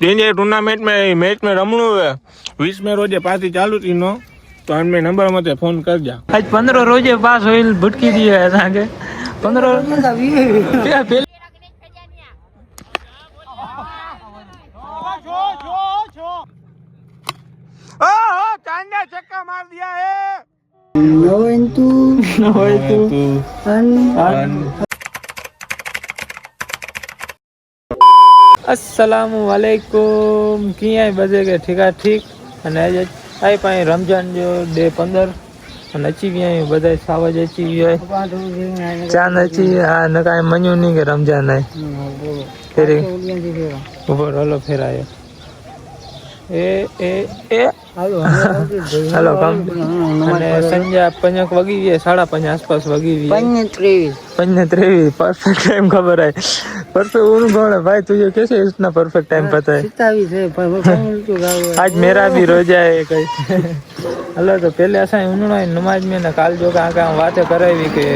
Danger tournament में match में रमणू है 20 में रोजे पासी चालू थी नो तो हमें नंबर मते फोन कर जा आज 15 रोजे पास होइल भटकी दी है असांखे 15 चांदा चक्का मार दिया है no अस्सलाम वालेकुम किया बजे के ठीक અને આઈ પાઈ રમજાન જો ડે 15 અને અચી ગયા બધા સાવજ અચી ગયા ચાંદ અચી આ ન કાઈ મન્યું નહીં કે રમજાન આય ફેરી ઉપર હલો ફેરાયો એ હાલો કામ અને સંજા 5 વાગી ગયા 5:30 આસપાસ વાગી ગયા 5:23 परफेक्ट टाइम खबर है परफेक्ट उन कौन है भाई तुझे कैसे इतना परफेक्ट टाइम पता है आज मेरा भी रोजा है कहीं हेलो तो पहले ऐसा उन्होंने नमाज में ना काल जो कहाँ बातें कराई कि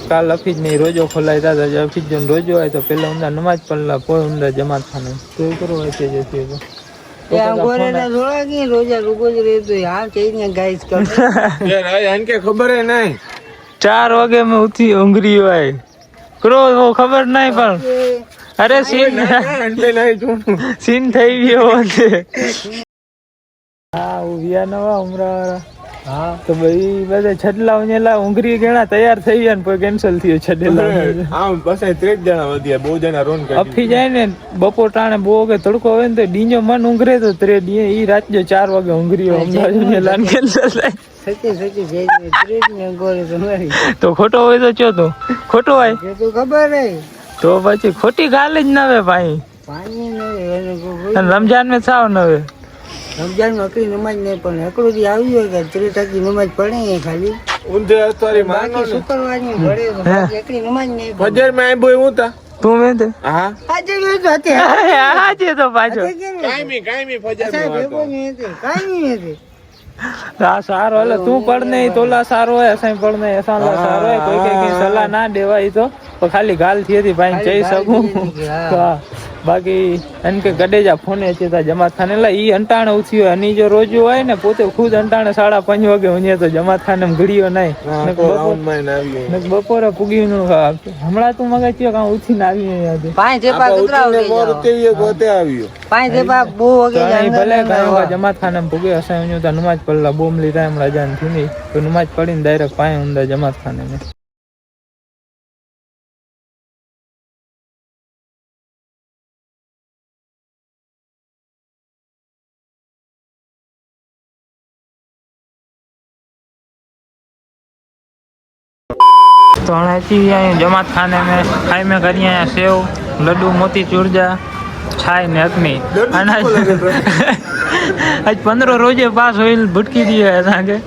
काल हफीज नहीं रोजो खोलाया था जब हफीज जो रोजो है तो पहले उनका नमाज पढ़ला कोई उनका जमात खाने तो करो ऐसे जैसे खबर है नहीं 4 वागे में उठी उंगरी हुआ करो वो खबर नहीं पर अरे सीन થઈ ગયો છે હા ઉવિયા નવા ઉમરા હા તો ભાઈ બધા છડલા ઉનેલા ઉંગરી ગણા તૈયાર થઈ ગયા ને કોઈ કેન્સલ થયો છડેલા હા બસ 30 જણા વધ્યા બહુ જણા રોન કરી અફી જાય ને બપોર ટાણે બહુ કે તડકો હોય ને તો ડીંજો મન ઉંગરે તો 3 ઈ રાત જો 4 વાગે ઉંગરી અમદાવાદ ને લાન કેન્સલ થાય તો ખોટો હોય તો ચો તો ખોટો હોય તો ખબર હે તો પછી ખોટી ગાલ જ ન આવે ભાઈ રમજાન में સાવ ન આવે रमजान में अकड़ी नमाज नहीं पढ़े अकड़ो दी आई हो गया 3 टकी नमाज पढ़े हैं खाली उनसे अतरी मानो शुक्रवार में पढ़े अकड़ी नमाज नहीं फजर में आई बोय होता तू में थे हां आज में तो आते आज तो पाछो कायमी फजर में कायमी थे हाँ सारो है तू पढ़ने तोला सारो है ऐसा ही पढ़ने ऐसा ला सारो है कोई कहीं सलाह ना देवाई तो खाली गाल थी थी भाई चई सकूं बाकी इनके गडेजा फोन अचे था जमात खाने ला ई अंटाणे उठी हो अनी जो रोज હોય ને પોતે ખુદ અંટાણે 5:30 વાગે ઉഞ്ഞે તો જમાત ખાને ઘડીયો નહીં ને બપોરે પૂગી નું હમણા તું મગા ચિયો કા ઉઠી ને આવી અહીંયા પાંચ જેપા કતરા ઉઠી મોર તેવીએ ગોતે આવ્યો પાંચ જેપા બહુ વાગે જાય ભલે કાયો જમાત ખાને પૂગે અસાય ઉഞ്ഞો તો નમાજ પડલા બોમ લીધા હમણા જાન થી નહીં તો નમાજ પડીને ડાયરેક્ટ પાય ઉંદા જમાત ખાને ને तो अची जमात खाने में खाई में करिए सेव लड्डू मोती चूरजा छाई ने अग्नि आज 15 रोजे पास होइल भटकी दी है असांखे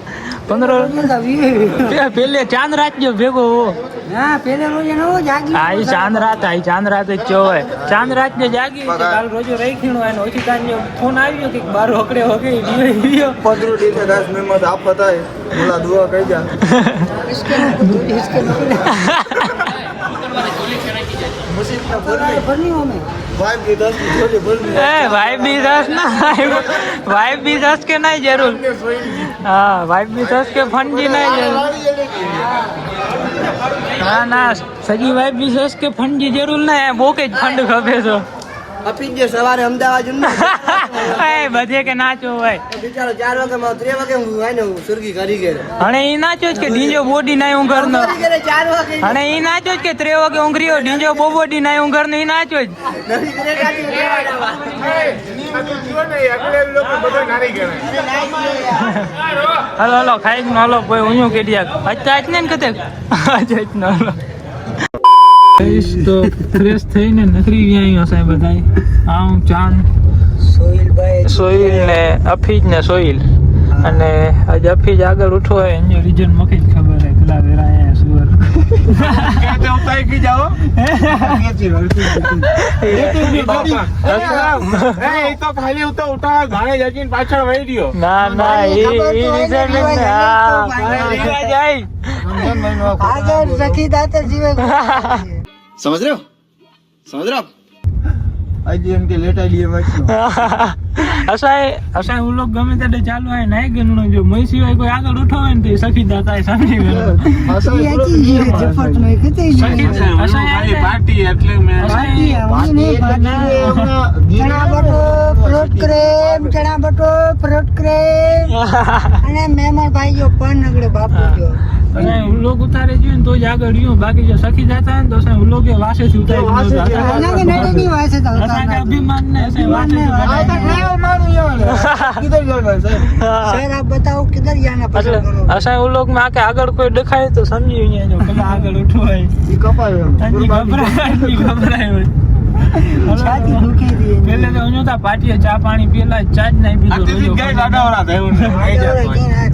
15 पहले चांद रात जो भेगो हो हां पहले रोजे नो जागी आई चांद रात जो है चांद रात जो जागी काल रोजो रही खीणो है ओची कान जो फोन आवियो कि 12 होकड़े हो गई वीडियो 15 दिन से 10 में मत आप पता है बोला दुआ कह जा इसके वाइफ भी 10 के नहीं जरूर हाँ वाइफ भी 10 के फंड जी नहीं जरूर ना ना सजी वाइफ भी 10 के फंड जी जरूर ना है वो के फंड खपे तो अपी जे सवारे अमदावाद ए बजे के नाचो भाई बिचारो 4 वागे में 3 वागे હું આને સુરગી કરી ગયો અને ઈ નાચો કે ડીંજો બોડી નાય ઉંગર નો 4 વાગે અને ઈ નાચો કે 3 વાગે ઉંગરીઓ ડીંજો બોડી નાય ઉંગર નો ઈ નાચો નવી કરે કાટી રેવાડાવા ની મતો જીવો ને અગલે લોકો બધો નારી ગયો હાલો હાલો ખાઈ ન હાલો કોઈ ઉયું કેડિયા અચ્છા ને કતે અચ્છા ન હાલો तो फ्रेश થઈને નકરી ગયા હશે બધાય આમ ચાંદ સોઈલ ને અફીજ ને સોઈલ અને આજ અફીજ આગળ ઉઠો હોય એનો રીજન મકે જ ખબર હે કલા વેરા આયા સુવર કેતે ઉતાઈ કી જાઓ કેતી વળતી એ તો ખાલી ઉઠા ગાણે જજીન પાછળ વહી ગયો ના ના એ રીજન ને હા જાય આગળ સખી દાતા જીવે समझ रहे हो आप આજે એમ કે લેટાઈ લઈએ વાંચો અસાય હું લોક ગમે ત્યારે ચાલુ હોય નાય ગણનો જો મય સિવાય કોઈ આગળ ઉઠો હોય ને તો સખી દાતા સમજી ગયો ખાલી પાર્ટી એટલે મેં ચણા બટો ફ્રૂટ ક્રેમ અને મહેમાન ભાઈ જો પણ નગડે બાપુ જો અને ઉલોક ઉતારે જોઈએ ને તો જ આગળ રહ્યું બાકી જો સખી જાતા હોય ને તો સાહેબ ઉલોકે વાસે થી ઉતારી અભિમાન ને बताओ किधर जाना असा उलोक में आके આગળ કોઈ દેખાય તો સમજી અહીંયા જો કલા આગળ ઉઠો હોય ઈ કપાયો ઘબરાય छाती दुखी दी પેલે તો હું તા પાટીએ ચા પાણી પીલા ચા જ નહીં પીધો ગાય લાડાવાળા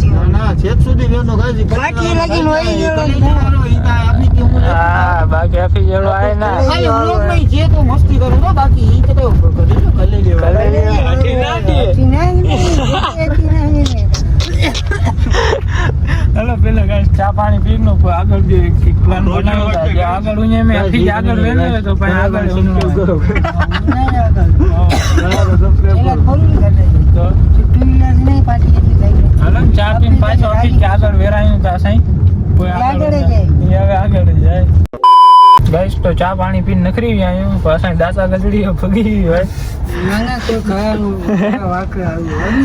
થયું ના છેક સુધી વેનો ગાય બાકી લગીન હોય આપની કેવું હા બાકી આફી જેલો આય ના ખાલી વ્લોગ માં જે તો મસ્તી કરું તો બાકી ઈ તો કરી લેવા હેલો પેલા ગાઈસ ચા પાણી પીનો કોઈ આગળ જે પ્લાન બનાવ્યો હતા જે આગળ ઉને મે આખી આગળ વેને તો ભાઈ આગળ તો હાલમ ચા પીને પાછો ઓફિસ કે આગળ વેરાયું તા સાઈ કોઈ આગળ હવે આગળ જાય ગાઈસ તો ચા પાણી પીને નખરી આવ્યો પાછા દાતા ગજડીઓ ફગી હોય નાના તો ખાવાનું વાકરા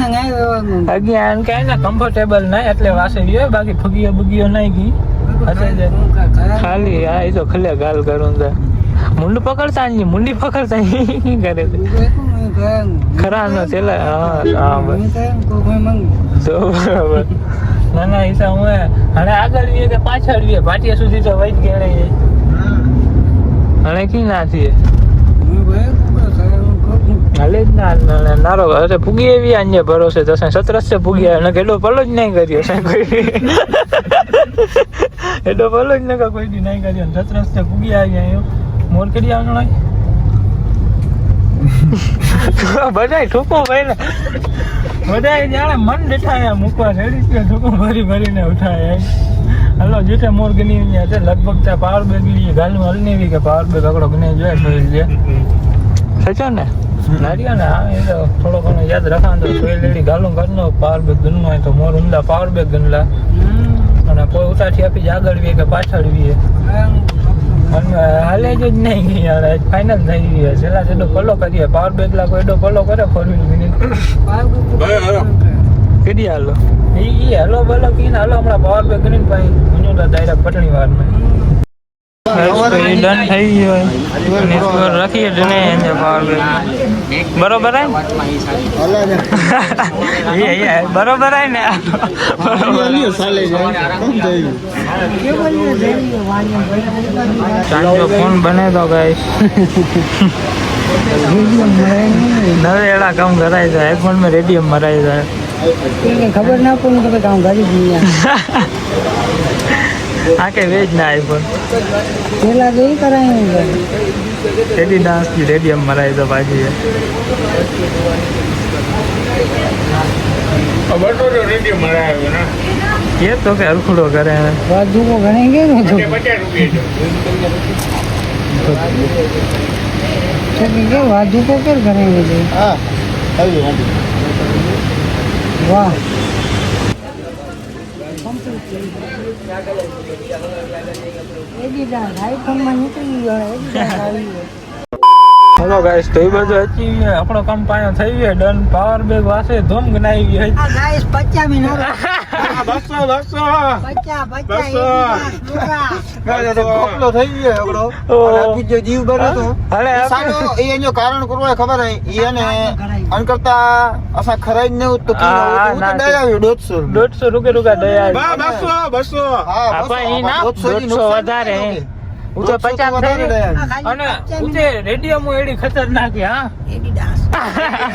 આવ્યું અગિયાર કઈ ના કમ્ફર્ટેબલ ના એટલે વાસે ગયો બાકી ફગીઓ બગીઓ નહીં ગઈ ખાલી આ તો ખલે ગાલ કરું તા મુંડ પકડતા ની મુંડી પકડતા કરે ખરા નો ચેલા હા તો બરાબર ના ના ઈસા હું હવે આગળ વીએ કે પાછળ વીએ ભાટિયા સુધી તો વઈ જ ગયા હવે કી ના થઈએ હાલે જ ના નારો અરે પૂગી એવી અન્ય ભરોસે તો સતરસ પૂગી આવ્યો કેટલો પલો જ નહીં કર્યો સાહેબ કોઈ એટલો પલો જ નકા કોઈ દી નહીં કર્યો સતરસ પૂગી આવી આવ્યો મોર કરી આવનો બધાય ઠોકો ભાઈ ને બધાય જાણે મન બેઠાયા મૂકવા રેડી છે ઠોકો ભરી ભરીને ઉઠાય હલો જેટે મોર ગની છે લગભગ ત્યાં પાવર બેગ લઈએ ગાલમાં હલનેવી કે પાવર બેગ આકડો ગને જોઈએ સોઈ લે સચો ને નારિયા ને હા એ તો થોડો ઘણો યાદ રાખવાનું તો સોઈ લેડી ગાલું કરનો પાવર બેગ ગનનો હોય તો મોર ઊંડા પાવર બેગ ગનલા અને કોઈ ઉતારથી આપી આગળ વીએ કે પાછળ વીએ હાલે જ નહીં ગઈ યાર ફાઇનલ થઈ ગઈ છે છેલ્લા જેટલો પલો કરીએ પાવર બેગ લા કોઈ એડો પલો કરે 4 વ્હીલ કેડી હાલો ઈ હાલો બોલો કીને હાલો હમણાં પાવર બેગ કરીને ભાઈ મુનો ડાયરેક્ટ પટણી વાર માં ડન થઈ ગયો નેટવર્ક રાખીએ જને એને પાવર બેગ બરોબર હે એ બરોબર હે ને બોલીએ સાલે જાય કમ થઈ ચાંજો ફોન બને તો ગાઈસ નવે એડા કામ કરાય છે આઈફોન में રેડિયમ મરાય છે खबर ना पड़ी तो काम गाड़ी दी આકે વેજ ના આઈફોન પેલા ગઈ કરાય એડી ડાન્સ की રેડિયમ મરાય તો પાછી ખબર તો રેડિયો મરાયો ને ये तो के અરખુડો કરે बाजू को गणेंगे ना तो 50 રૂપિયા के बाजू को क्या करेंगे હા આવી वाह आईफोन में निकली गयो હેલો ગાઈસ તો એ બધું અચી આપણો કામ પાયો થઈ ગયો ડન પાવર બેગ વાસે ધૂમ ગનાઈ ગઈ आ गाइस 50 मिनट 200 50 તો કોકલો થઈ ગયો એકડો આપી જો જીવ ભરે તો અરે સાનો એ એનો કારણ કરવો ખબર હે ઈ એને અન કરતા અસા ખરાઈ ન તો કી હું તો દઈ આવ્યો 150 રૂપિયા દયા 200 હા આપા ઈ ના 200 વધારે ઉતે 50 થઈ અને ઉતે રેડિયમ એડી ખતરનાક હા एडी डांस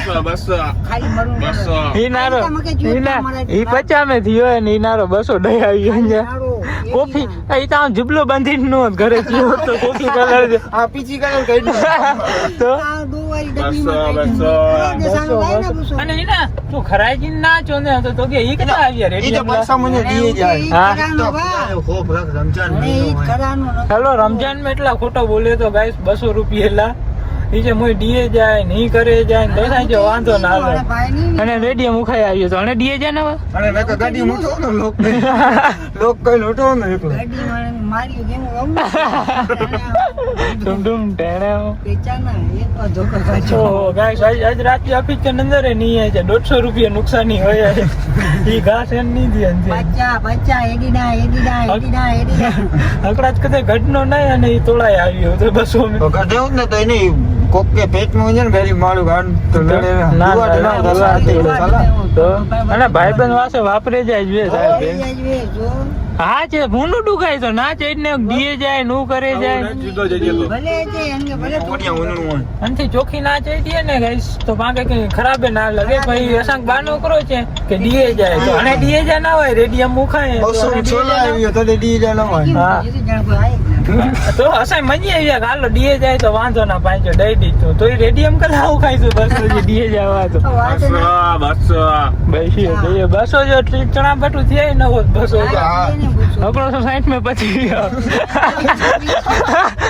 200 खाली मरून 200 ઈ નારો ઈ 50 મે થયો ને ઈ નારો 200 દઈ આવી અહીંયા કોફી ઈ તો જુબલો બાંધી નો ઘરે થયો તો કોફી કલર આ પીચી કલર કઈ તો दो वाली डब्बी में અને ઈ ના તું ખરાઈ ના ચો ને તો કે ઈ કેટલા આવ્યા ઈ તો રેડિયમ પૈસા મને દીએ જાય હા ખોફ રખ રમજાન नहीं करानो હેલો રમજાન માં એટલા ખોટો બોલે તો ગાઈસ 200 રૂપિયા ઈ જે મોય ડીએ જાય નહીં કરે જાય તો થાય જો વાંધો ના આવે ભાઈ ની અને રેડિયો મુખાઈ આવ્યો તો અને ડીએ જાય ને હવે અને મેં તો ગાડી મૂકો ને લોક કઈ લૂંટો ને એકલો ગાડી વાળાને માર્યું કેમ ગમ ડુમ ટેણે પેચાના એક વાર ધોકો ખાચો ઓ ગાઈસ આજ રાતે ઓફિસ કે અંદર નહીં આવે છે 150 રૂપિયા નુકસાની હોય છે ઈ ઘાસ એન નહીં દે અંતે બચ્ચા એડીડા અકડા જ કદે ઘટનો નહીં અને ઈ તોડાય આવ્યો તો બસ અમે તો ગાડે ને તો એને કોક કે પેટમાં છે ને ભેરી માળું ગાડ તો લડે ના તો અને ભાઈબંધ વાસે વાપરે જાય જોઈએ સાહેબ હા છે ભૂંડું ડુકાય તો ના છે ને ડીએ જાય નું કરે જાય આનથી ચોખ્ખી ના ચાઈ ને ગાઈસ તો પાંકે કઈ ખરાબ ના લાગે ભાઈ અસાંક બાનો કરો છે કે ડીએ જાય તો અને ડીએ જાય ના હોય રેડિયમ મુખાય તો 216 આવ્યો તો ડી જાય ન હોય હા તો અસાય મજી આવ્યા કે હાલો ડીએ જાય તો વાંધો ના પાંચો દઈ દીધું તો એ રેડિયમ કલા આવું ખાઈશું બસ ડીએ જવા તો 200 જો ચણા બટું થયા ન હોત 200 160 में पची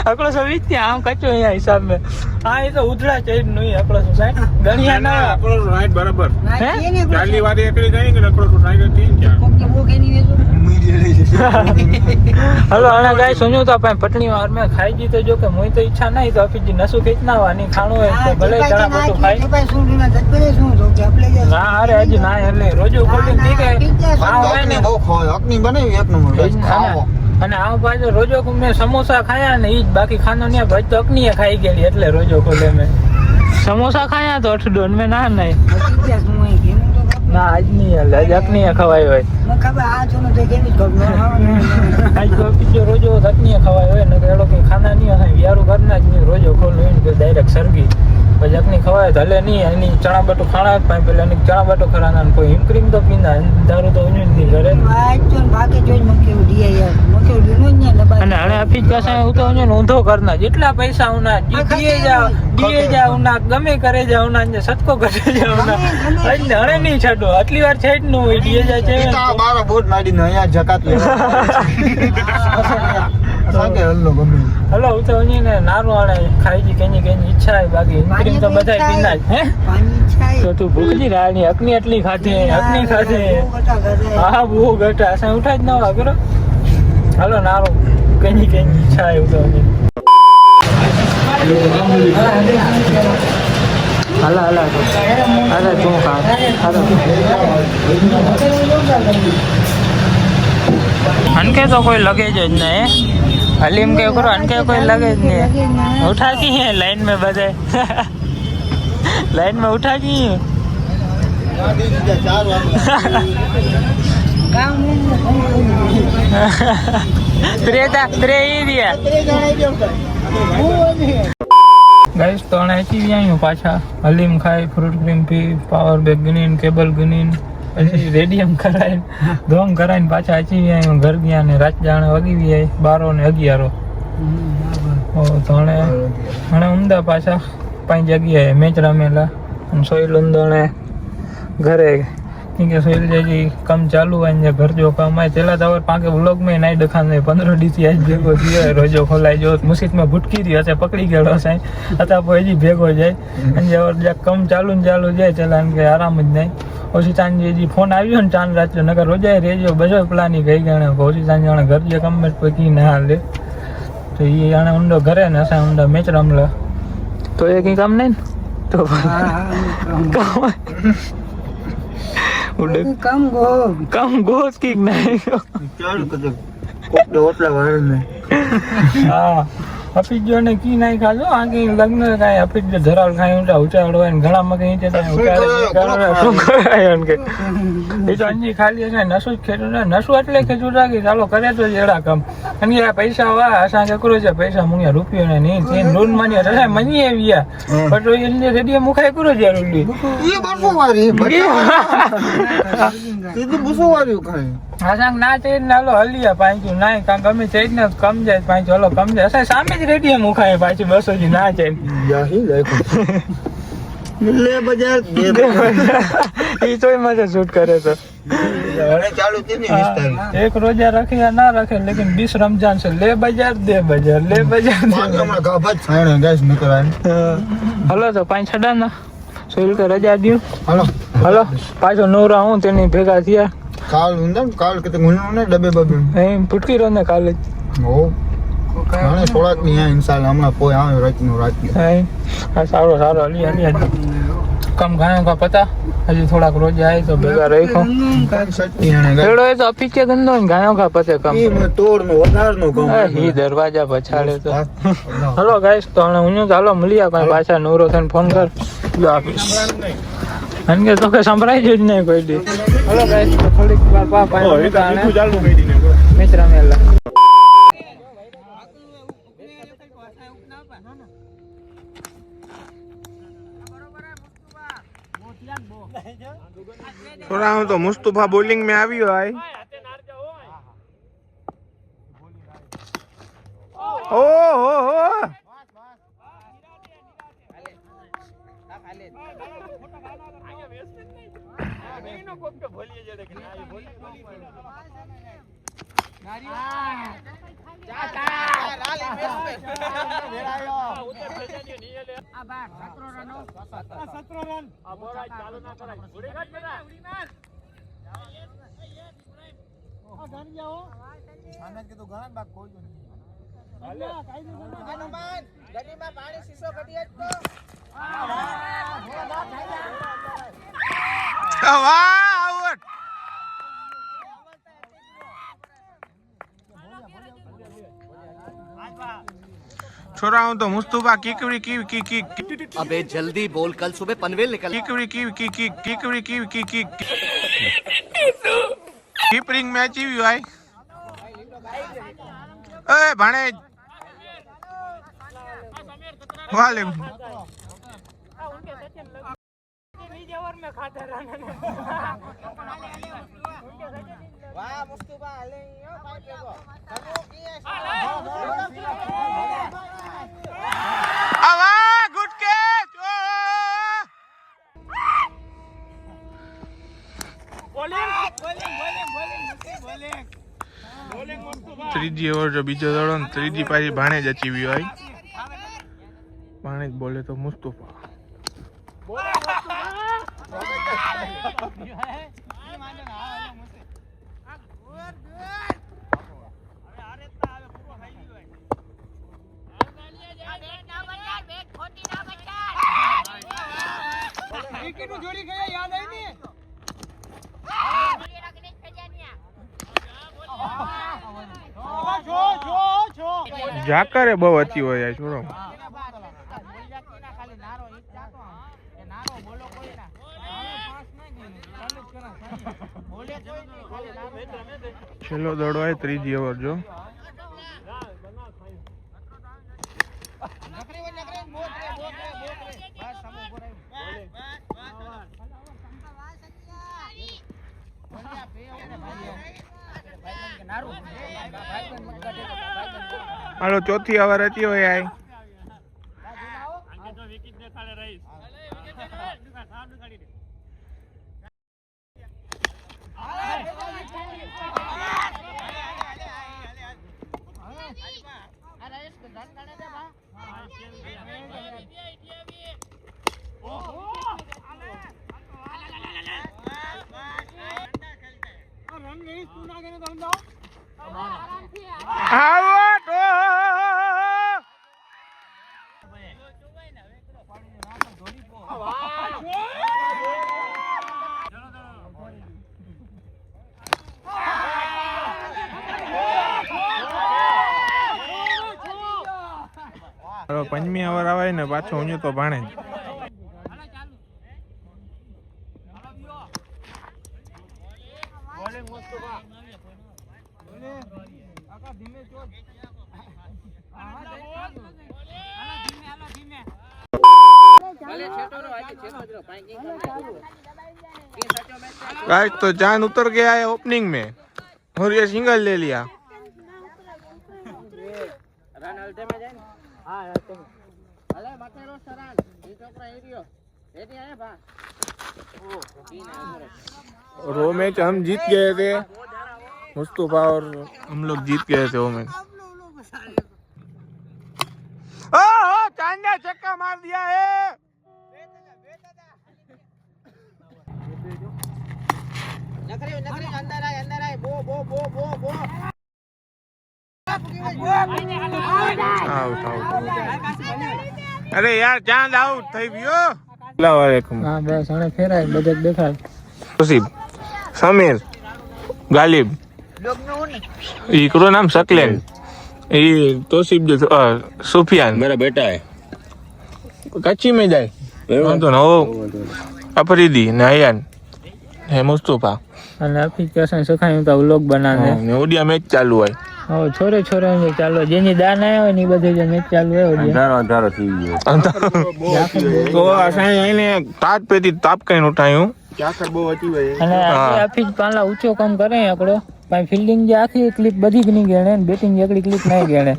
अकड़ो सौ 20 थी आम कच्चो यहाँ हिसाब में हाँ ये तो उधड़ा चाहिए नहीं 160 गणिया ना 160 बराबर हैं? 40 वाली एकड़ी जाएंगे ना 160 ठीक क्या हेलो आना गाइस सुनो तो अपन पटनी वार में खाई जी तो जो के मुई तो इच्छा नहीं तो अभी जी नसु खींचना वानी खाणो है तो भले चना बटू खाई ना अरे आज ना એટલે રોજો ખોલીને ઠીક હે હા હોય ને બહુ ખોય અકની બનાવી એક નંબર ખાવો અને આ પાછો રોજો મેં સમોસા ખાયા ને ઈ જ બાકી ખાનો ને ભજ તો અકનીએ ખાઈ ગયેલી એટલે રોજો ખોલે મેં સમોસા ખાયા તો અઠડોન મેં ના નહીં ના આજ નહીં હાલે આજ અકનીએ ખવાય હોય આજ તો બીજો રોજો અકનીએ ખવાય હોય ને એડો કઈ ખાના નહીં હોય યારું ઘરના જ નહીં રોજો ખોલ હોય ને ડાયરેક્ટ સરગી પછી અકની ખવાય તો હલે નહીં એની ચણા બટું ખાણા જ પાય પેલા એની ચણા બટું ખરાના કોઈ હિમક્રીમ તો પીના દારૂ તો ઉજવી નહીં કરે અને હવે આપી જ કસા હું તો ઊંધો કરના જેટલા પૈસા ઉના દીએ જાવ ઉના ગમે કરે જાવ ઉના ને સતકો કરે જાવ ઉના એટલે હણે નહીં છાડો આટલી વાર છેડ નું હોય દીએ જાય છે ઈતા બારો બોટ માડીને અહીંયા જકાત લે સાકે હલ્લો ગમે હલો હું તો ને નારું આણે ખાઈ જી કેની ઈચ્છા હે બાકી હિમક્રીમ તો બધાય પીના જ હે તો તું ભૂખજી રાણી અકની એટલી ખાધે અકની ખાધે હા બહુ ગટા અસાં ઉઠા જ ન વા કરો હાલો નારો કેની ઈચ્છા હે હું તો હાલા તું ખા હાલો અનકે તો કોઈ લગે જ નહીં હલીમ કે કરો અનકે કોઈ लगे જ नहीं उठा की है लाइन में बजे लाइन में उठा की त्रे ही दिया गाइस तो अने अची व्यायूं पाछा हलीम खाई फ्रूट क्रीम पी पावर बेग गनीन केबल गनीन પછી રેડિયમ કરાય ધોમ કરાઈને પાછા અચી વ્યાયું ઘર ગયા ને રાત જાણે વગી વ્યાય 12 ને 11 ઓ તણે અને ઉમદા પાછા પાંચ જગ્યાએ મેચ રમેલા અને સોઈલ ઉંદણે ઘરે કે સોઈલ જેજી કમ ચાલુ હોય ઘર જો કમાય તેલા તવર પાંકે વ્લોગ में નાઈ દખાન 15 દી થી આજ ભેગો થયો રોજો ખોલાઈ જો મુસીત में ભૂટકી રી હશે પકડી ગયો હશે અતા પોજી ભેગો જાય અને જવર કમ ચાલુ જાય ચલાન કે આરામ જ નહીં ઓછી તાંજી ફોન આવ્યો ને ચાંદ રાત્રે નગર રોજાય રેજો બધો પ્લાની ગઈ ગણે ઓછી તાંજી જાણે ઘર જે કમ પકી ના હાલે તો ઈ જાણે ઊંડો ઘરે ને અસા ઊંડા મેચ રમલા તો એ કઈ કામ નહીં તો કમ ગોસ કી નહીં ચાલ કદે કોપડે ઓટલા વાળ ને હા અફી જો ને કી નહીં ખાજો આગે લગ્ન કાય અફી જો ધરાલ ખાય ઊંડા ઉચાડો હોય ને ઘણા મગે ઈતે તો ઉચાડે શું કરાય કે એ તો અંજી ખાલી છે નસુ ખેડું ને નસુ એટલે ખેડું રાખી ચાલો કરે તો જેડા કામ અને આ પૈસા વા આસા કે કરો છે પૈસા મુંગા રૂપિયો ને નહીં તે લોન માની રહે મની આવ્યા પણ એટલે રેડિયો મુખાય કરો છે રૂડી ઈ બસો વારી સીધું બસો વારી ખાય આસાંગ ના ચેડ નાલો હલિયા પાંચું નાય કાં ગમે ચેડ ને કમ જાય પાંચ હલો કમ જાય અસાય સામે જ રેડિયો મુખાય પાછું 200 જી ના ચેડ યાહી લાઈક લે બજાર એ તોય મજા શૂટ કરે છે હવે ચાલુ છે ને 20 તારીખ एक रोजा रखे या ना रखे लेकिन 20 रमजान से ले बजार दे बजार ले बजार दे હમણાં ગાભા જ છાણે ગાઈસ નીકળાય હલો તો પાંચ છડા ના સોઈલ કે રજા દ્યું હાલો હલો પાછો નવરા હું તેની ભેગા થયા કાલ ઊંધા કાલ કે ગુણનો ને ડબે બબે એ ફૂટકી રહ્યો ને કાલે હો મને થોડાક ની આ ઇન્શાલ્લાહ હમણાં કોઈ આવે રાતનું રાત હા સારો સારો અલી કમ ગાયો કા પતા હજી થોડાક રોજ આય તો ભેગા રહીખો સટની આને ખેડો એ તો અપીચે ગંદો ને ગાયો કા પતે કમ ઈ તોડ નો વધાર નો ગમ ઈ દરવાજા પછાડે તો હલો ગાઈસ તો હમણાં હું ચાલો મળ્યા કઈ પાછા નવરો થઈને ફોન કર જો આપીશ અનકે તો કે સંભળાય જ નહીં કોઈ દી હલો ગાઈસ તો થોડીક વાર પાણી ચાલુ કરી દીને મિત્ર મેલા થોડા હું તો મુસ્તુફા બોલિંગ में આવ્યો આય ઓ હો હો આઉટ छोरा हूं तो मुस्तफा कीकड़ी की अबे जल्दी बोल कल सुबह पनवेल निकल कीकड़ी की कीपरिंग मैच ही हुआ है ए भाणे वाले गुड कैच ત્રીજી ઓવર જો બીજો દડો ને ત્રીજી પાછી ભાણે જ અચીવી હોય ભાણે જ બોલે તો મુસ્તુફા જાકરે બહુ હતી હોય યાર છોરો છેલ્લો દડો હોય ત્રીજી ઓવર જો હાલો ચોથી ઓવર હતી હોય આઈ પંચમી ઓવર આવે ને પાછો હું તો ભાણે જ गाइस तो जान उतर गया है ओपनिंग में और ये सिंगल ले लिया रो मैच हम जीत गए थे मुस्तफा और हम लोग जीत गए थे वो मैच। चांदा चक्का मार दिया है। अरे यार चांद आउट થઈ ગયો। अस्सलाम वालेकुम। હા બસ હવે ફેરાય બધે દેખાય तोसीब समीर गालिब इकरो नाम सकलेन ये तोसीब जो सुफियान मेरा बेटा है कच्ची में जाए तो ना वो अफरीदी नयन है मुस्तफा અને એપ્લિકેશન શીખાયું તો વ્લોગ બનાવે ने ओडिया मैच चालू है હવે છોરે છોરે ને ચાલો જેની દાન આવ્યો હોય ને ઈ બધે જે મેચ ચાલુ હોય ઓડિયા तो असां ने ताज पे ताप कहीं उठायूं ક્યાં બહુ હતી ભાઈ અને આફી પાલા ઊંચો કામ કરે એકડો પણ ફિલ્ડિંગ જે આખી ક્લિપ બધી જ નહીં ગણે બેટિંગ એકડી ક્લિપ નહીં ગણે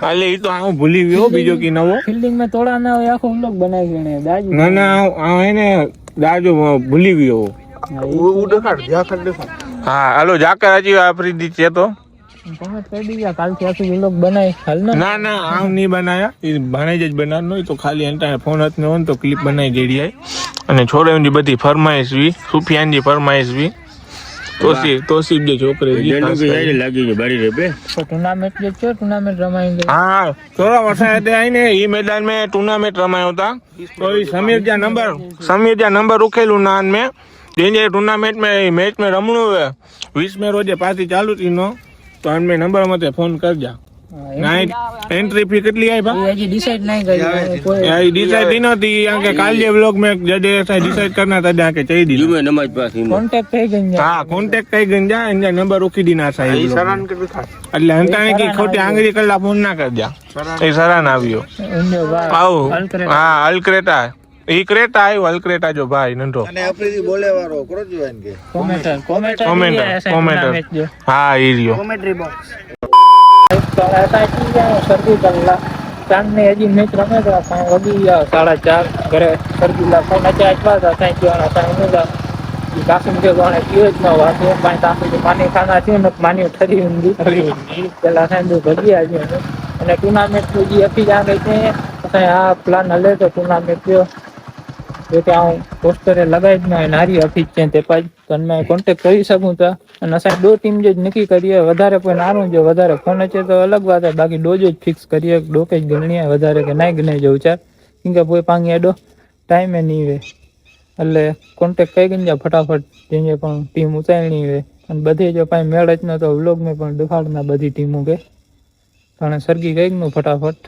ખાલી ઈ તો હું ભૂલી ગયો બીજો કી નવો ફિલ્ડિંગ માં તોડા ના હોય આખો વ્લોગ બનાવી ગણે દાજુ ના ના આ એને દાજો ભૂલી ગયો हाँ हेलो जाकर अजी आफरीदी चे तो કોમેન્ટ કરી દીધા કાલથી આખું વ્લોગ બનાવી હાલ ना ना आम नहीं बनाया ये भाणे જ બનાવનો તો ખાલી એન્ટા ફોન હાથ ને ઓન તો ક્લિપ બનાવી દેડી આય અને છોડેની બધી ફરમાઈશ વી સુફિયાનજી ફરમાઈશ વી તોસીબ જે છોકરે લાગી છે બારી રે બે टूर्नामेंट जो छो टूर्नामेंट रमाएंगे हाँ थोड़ा वर्षा आई ने ये मैदान में टूर्नामेंट रमायो था तो समीर जा नंबर उखेलू नान में जे टूर्नामेंट में मैच में रमणू है 20 में रोजे पार्टी चालू थी नो तो अनमें नंबर मते फोन कर जा नाइट एंट्री फी कितनी आई बा ये अजी डिसाइड नहीं करी कोई यार डिसाइड थी ना थी आके काल जे व्लॉग में जदे ऐसा डिसाइड करना था जाके चाहिए दी जुमे नमाज पास कांटेक्ट થઈ ગઈ हां कांटेक्ट કઈ ગંજા એના નંબર ઓકી દીના સાહેબ સરાન કે એટલે અંતાને की ખોટી આંગળી કલ્લા ફોન ના કરજા એ સરાન આવ્યો ઇન્ડિયો ભાઈ આવો હા અલક્રેટા ઈ ક્રેટા આવ્યો અલક્રેટા જો ભાઈ નંઢો અને અફરીદી બોલે વાળો કરો જોવાન કે કોમેન્ટર હા ઈ રહ્યો કોમેન્ટ્રી બોક્સ તો ऐसा की जाए सर्दी कल्ला चांद ने अजी मैच रमे तो अपन अभी 4:30 घरे सर्दी ला फोन अच्छा आजवा था कहीं जोना था ने કાસમ કે કોણે કયો જ ન વાતો પાણી તાપી તો પાણી ખાના થયો ને પાણી ઠરી ઊંધી પેલા સાંજે ભજીયા છે અને ટુર્નામેન્ટ નું જે અપી જા ગઈ છે પછી આ પ્લાન હલે તો ટુર્નામેન્ટ જો તો ત્યાં પોસ્ટરે લગાઈ જ ન નારી અફી છે તે પાછ તને કોન્ટેક્ટ કરી શકું તો અને અસાય દો ટીમ જે નક્કી કરીએ વધારે કોઈ નાનું જો વધારે ફોન છે તો અલગ વાત છે બાકી ડોજો જ ફિક્સ કરીએ ડોકે જ ગણીએ વધારે કે નહીં ગણે જવું ચાર કેમ કે કોઈ પાંગી એડો ટાઈમે નહીં વે એટલે કોન્ટેક્ટ કરી ગઈ ફટાફટ જેને પણ ટીમ ઉતારણી હોય અને બધી જો પાછી મેળ જ ન તો વ્લોગ મેં પણ દેખાડના બધી ટીમો કે અને સરગી ગઈ નું ફટાફટ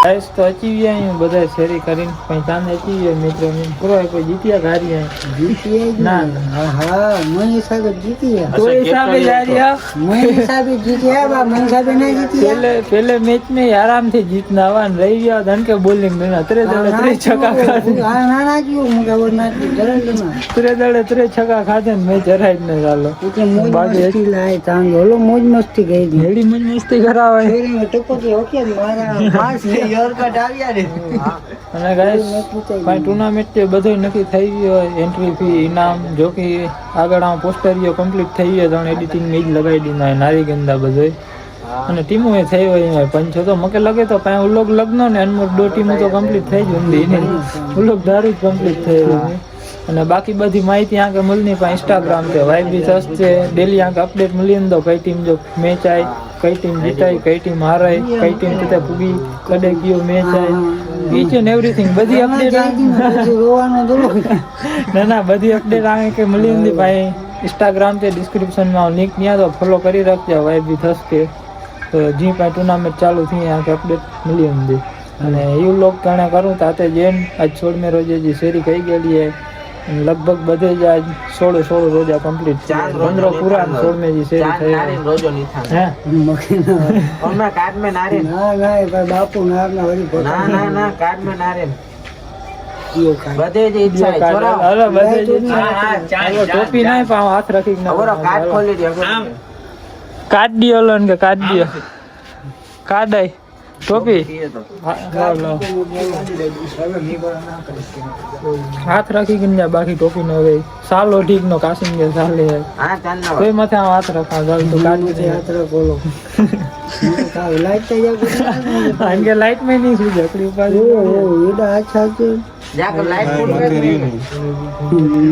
ગાઈસ તો અચી ગયા બધા શેરી કરીને પછી ચાંદ અચી ગયા મિત્રો પૂરો કોઈ જીત્યા ગારી જીત્યા ના હા મને હિસાબે જીત્યા તો હિસાબે જારિયા મને હિસાબે જીત્યા બા મને હિસાબે ના જીત્યા पहले मैच में आराम से जीतना हुआ रही गया धन के बॉलिंग में त्रे दड़े त्रे छक्का खाते હા ના ના ક્યો મુકે ઓર ના જરંદ માં त्रे दड़े त्रे छक्का खाते मैच हराई ने ચાલો એટલે મોજ મસ્તી લાય તાંગ ઓલો મોજ મસ્તી ગઈ દી हेडी मज मस्ती करावे ફેરી ટકો કે ઓકે મારા ખાસ યોર કટ આવ્યા રે અને ગાઈસ ભાઈ ટુર્નામેન્ટ જે બધું નક્કી થઈ ગયો એન્ટ્રી ફી ઇનામ જો કે આગળ આ પોસ્ટરીઓ કમ્પ્લીટ થઈ ગયો તો એડિટિંગ મેજ લગાવી દીધા નારી ગંદા બધું અને ટીમો એ થઈ હોય પંચો તો મકે લગે તો પાય ઉલોગ લગ્ન ને અનમોર દો ટીમો તો કમ્પ્લીટ થઈ જ ઊંધી ને ઉલોગ દારૂ કમ્પ્લીટ થઈ ગયું અને બાકી બધી માહિતી આકે મળની પા ઇન્સ્ટાગ્રામ છે વાયબી સસ છે ડેલી આકે અપડેટ મળી ને તો કઈ ટીમ જો મેચ આઈ કઈ ટીમ જીતાઈ કઈ ટીમ હારાઈ કઈ ટીમ જીતે પૂગી કડે ગયો match I each and everything બધી અપડેટ રોવાનો દોલો ના ના બધી અપડેટ આવે કે મળી ને ભાઈ ઇન્સ્ટાગ્રામ છે ડિસ્ક્રિપ્શન માં લિંક ન્યા તો ફોલો કરી રાખજો વાયબી થસ કે તો જી પાઈ ટુર્નામેન્ટ ચાલુ થઈ આકે અપડેટ મળી ને અને એ લોક કાણે કરું તાતે જેન આજ 16 મે રોજે જે શેરી કહી ગયેલી હે लगभग બધે જ આજ 16 રોજા કમ્પ્લીટ છે 15 પૂરા 16 મે જે શેરી થઈ રોજો ની થાય હે ઓમે કાર્ડ મે નારે ના ના ભાઈ બાપુ ના ના વળી ના ના ના કાર્ડ મે નારે કયો કા બધે જ ઈચ્છા છે છોરા અરે બધે જ હા ચાલ ટોપી નહીં પાવ હાથ રાખી ના ઓરો કાર્ડ ખોલી દે આમ કાઢ દિયો લોન કે કાઢ દિયો કાઢાઈ ટોપી હાથ રાખી કે બાકી ટોપી નો હવે સાલો ઠીક નો કાશી ને સાલે કોઈ માથે આમ હાથ રાખવા જાવ તો કાઢી હાથ બોલો લાઈટ થઈ જાય આંગે લાઈટ में नहीं सुई जकड़ी ऊपर એડા આછા છે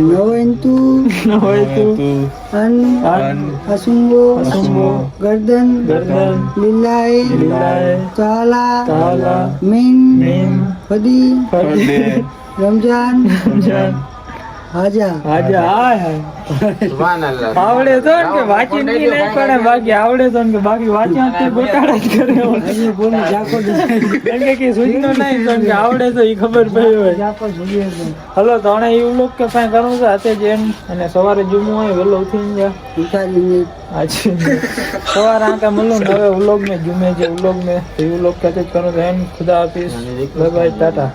નવંતુ અન અસુંગો ગર્દન લીલાય ચાલા મીન ફદી રમજાન હાજા આવડે તો ને કે વાંચી નહીં પડે બાકી આવડે તો ને કે બાકી વાંચ્યા તો ગોટાળા જ કરે બોલી જાકો એમ કે સુધીનો નહીં તો કે આવડે તો ઈ ખબર પડી હોય જાકો જોઈએ હલો તો હવે એવું લોક કે કાંઈ કરવું છે હાથે જેમ અને સવારે જમવું હોય વહેલો ઉઠીને જા વિચારીને અચ્છા સવારે આંકા મળું ને હવે વ્લોગ में जुमे જે વ્લોગ में ये व्लोग कहते करो रहन खुदा हाफिज बाय बाय टाटा